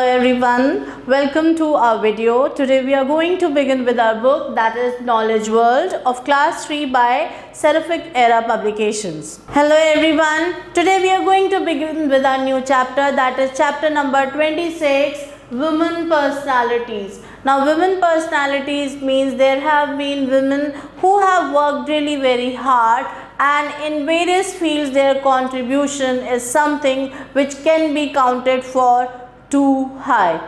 everyone, welcome to our video. Today we are going to begin with our book, that is Knowledge World of Class 3 by Seraphic Era Publications. Hello everyone, today we are going to begin with our new chapter, that is chapter number 26, Women Personalities. Now women personalities means there have been women who have worked really very hard, and in various fields their contribution is something which can be counted for too high.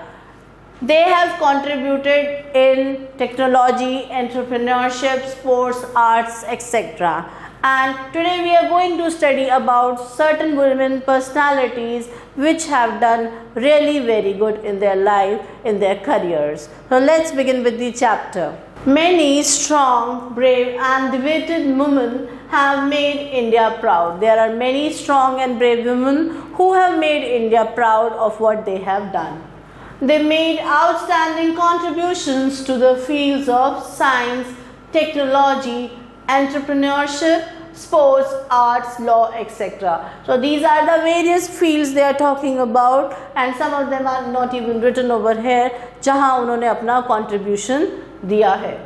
They have contributed in technology, entrepreneurship, sports, arts, etc. And today we are going to study about certain women personalities which have done really very good in their life, in their careers. So let's begin with the chapter. Many strong, brave and devoted women have made India proud. There are many strong and brave women who have made India proud of what they have done. They made outstanding contributions to the fields of science, technology, entrepreneurship, sports, arts, law, etc. So these are the various fields they are talking about, and some of them are not even written over here जहाँ उन्होंने अपना contribution दिया है.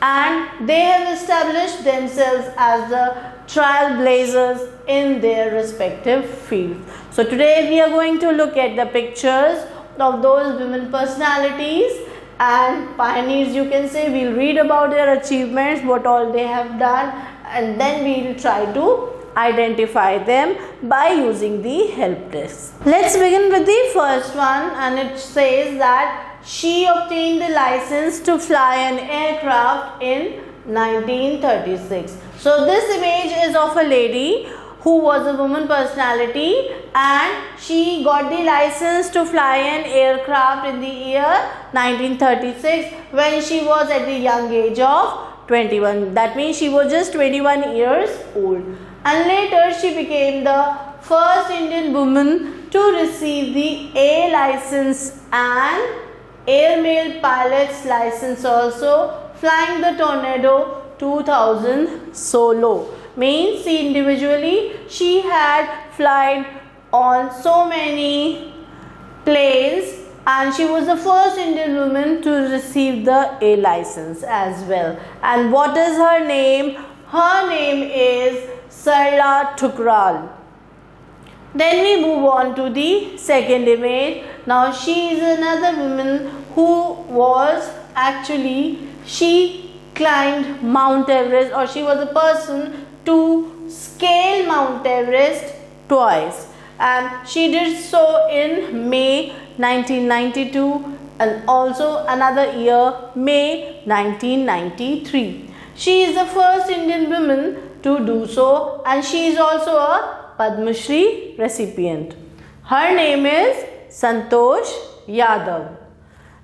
And they have established themselves as the trailblazers in their respective fields. So today we are going to look at the pictures of those women personalities and pioneers, you can say. We'll read about their achievements, what all they have done, and then we will try to identify them by using the help desk. Let's begin with the first one, and it says that she obtained the license to fly an aircraft in 1936. So this image is of a lady who was a woman personality, and she got the license to fly an aircraft in the year 1936 when she was at the young age of 21. That means she was just 21 years old. And later she became the first Indian woman to receive the A license and airmail pilot's license also, flying the Tornado 2000 solo. Means see, individually she had flown on so many planes, and she was the first Indian woman to receive the A license as well. And what is her name? Her name is Sarla Thukral. Then we move on to the second image. Now she is another woman who was actually, she climbed Mount Everest, or she was a person to scale Mount Everest twice, and she did so in May 1992 and also another year, May 1993. She is the first Indian woman to do so, and she is also a Padma Shri recipient. Her name is Santosh Yadav.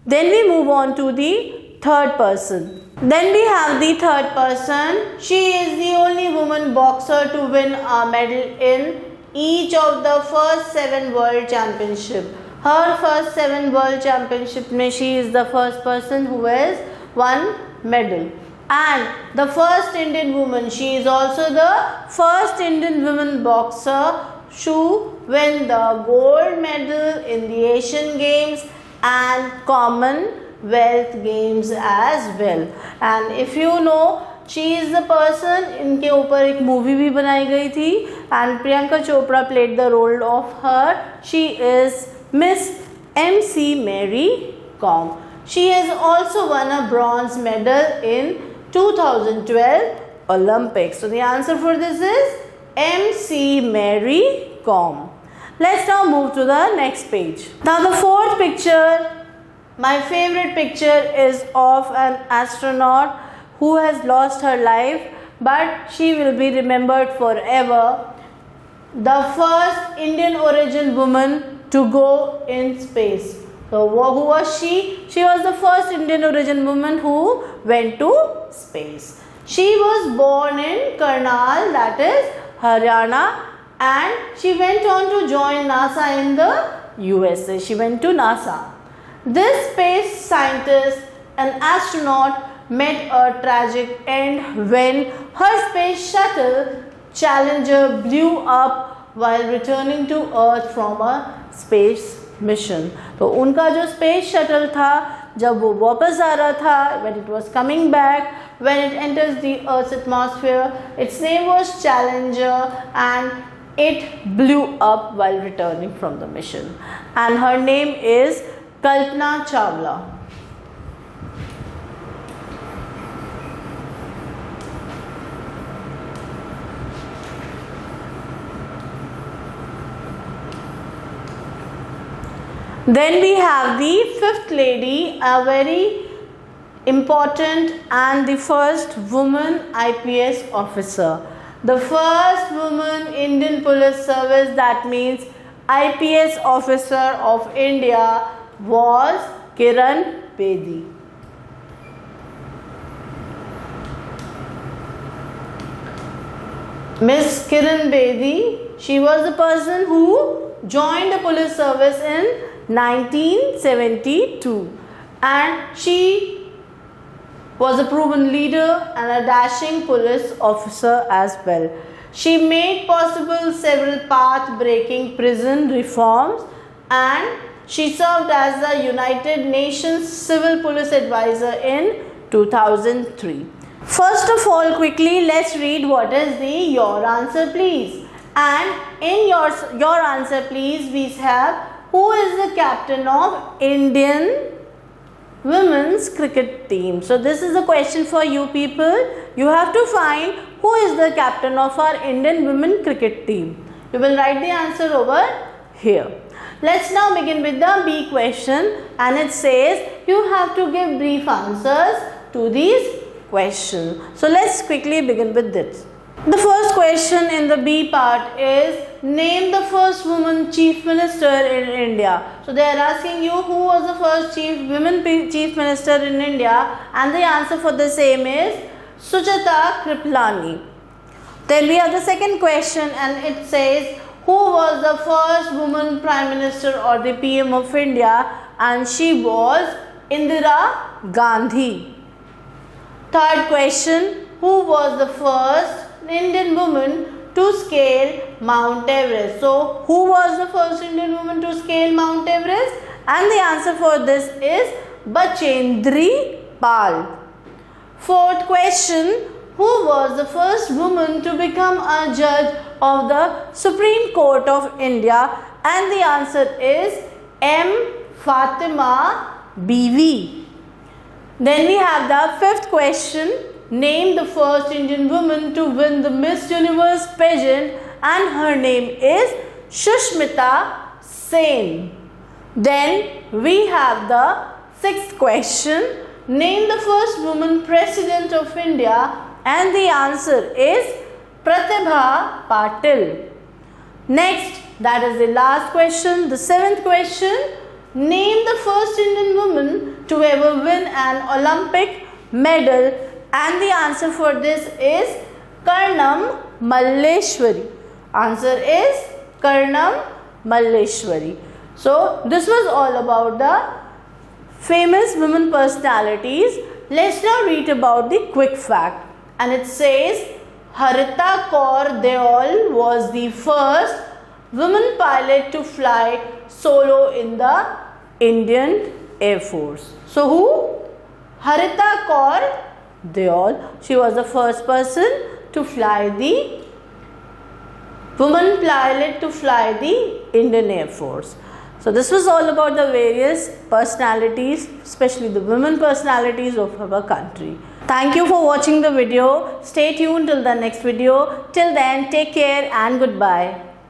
Then we move on to the third person. Then we have the third person. She is the only woman boxer to win a medal in each of the first 7 world championships. Her first 7 world championships, she is the first person who has won medal. And the first Indian woman, she is also the first Indian woman boxer to win the gold medal in the Asian Games and Commonwealth Games as well. And if you know, she is the person, इनके ऊपर एक movie भी बनाई गई थी, and Priyanka Chopra played the role of her. She is Miss MC Mary Kom. She has also won a bronze medal in 2012 Olympics. So the answer for this is MC Mary Kom. Let's now move to the next page. Now the fourth picture, my favorite picture, is of an astronaut who has lost her life, but she will be remembered forever. The first Indian origin woman to go in space. So who was she? She was the first Indian origin woman who went to space. She was born in Karnal, that is Haryana, and she went on to join NASA in the USA. She went to NASA. This space scientist, an astronaut, met a tragic end when her space shuttle Challenger blew up while returning to Earth from a space mission. तो उनका जो space shuttle था, जब वो वापस आ रहा था, when it was coming back, when it enters the Earth's atmosphere, its name was Challenger, and it blew up while returning from the mission. And her name is Kalpana Chawla. Then we have the fifth lady, a very important and the first woman IPS officer. The first woman Indian Police Service, that means IPS officer of India, was Kiran Bedi. Miss Kiran Bedi, she was the person who joined the police service in 1972, and she was a proven leader and a dashing police officer as well. She made possible several path-breaking prison reforms, and she served as the United Nations Civil Police Advisor in 2003. First of all, quickly let's read what is the your answer please. And in your answer please we have, who is the captain of Indian women's cricket team? So this is a question for you people. You have to find who is the captain of our Indian women cricket team. You will write the answer over here. Let's now begin with the B question, and it says you have to give brief answers to these questions. So let's quickly begin with this. The first question in the B part is, name the first woman chief minister in India. So they are asking you who was the first women chief minister in India, and the answer for the same is Sucheta Kriplani. Then we have the second question, and it says who was the first woman prime minister or the PM of India, and she was Indira Gandhi. Third question, who was the first Indian woman to scale Mount Everest? So who was the first Indian woman to scale Mount Everest? And the answer for this is Bachendri Pal. Fourth question, who was the first woman to become a judge of the Supreme Court of India? And the answer is M. Fatima BV. Then we have the fifth question, name the first Indian woman to win the Miss Universe pageant, and her name is Shushmita Sen. Then we have the sixth question, name the first woman president of India, and the answer is Pratibha Patil. Next, that is the last question, the seventh question, name the first Indian woman to ever win an Olympic medal, and the answer for this is Karnam Malleshwari. Answer is Karnam Malleshwari. So this was all about the famous women personalities. Let's now read about the quick fact, and it says Harita Kaur Deol was the first woman pilot to fly solo in the Indian Air Force. So who? Harita Kaur Deol. She was the first person to fly the woman pilot to fly the Indian Air Force. So this was all about the various personalities, especially the women personalities of our country. Thank you for watching the video. Stay tuned till the next video. Till then, take care and goodbye.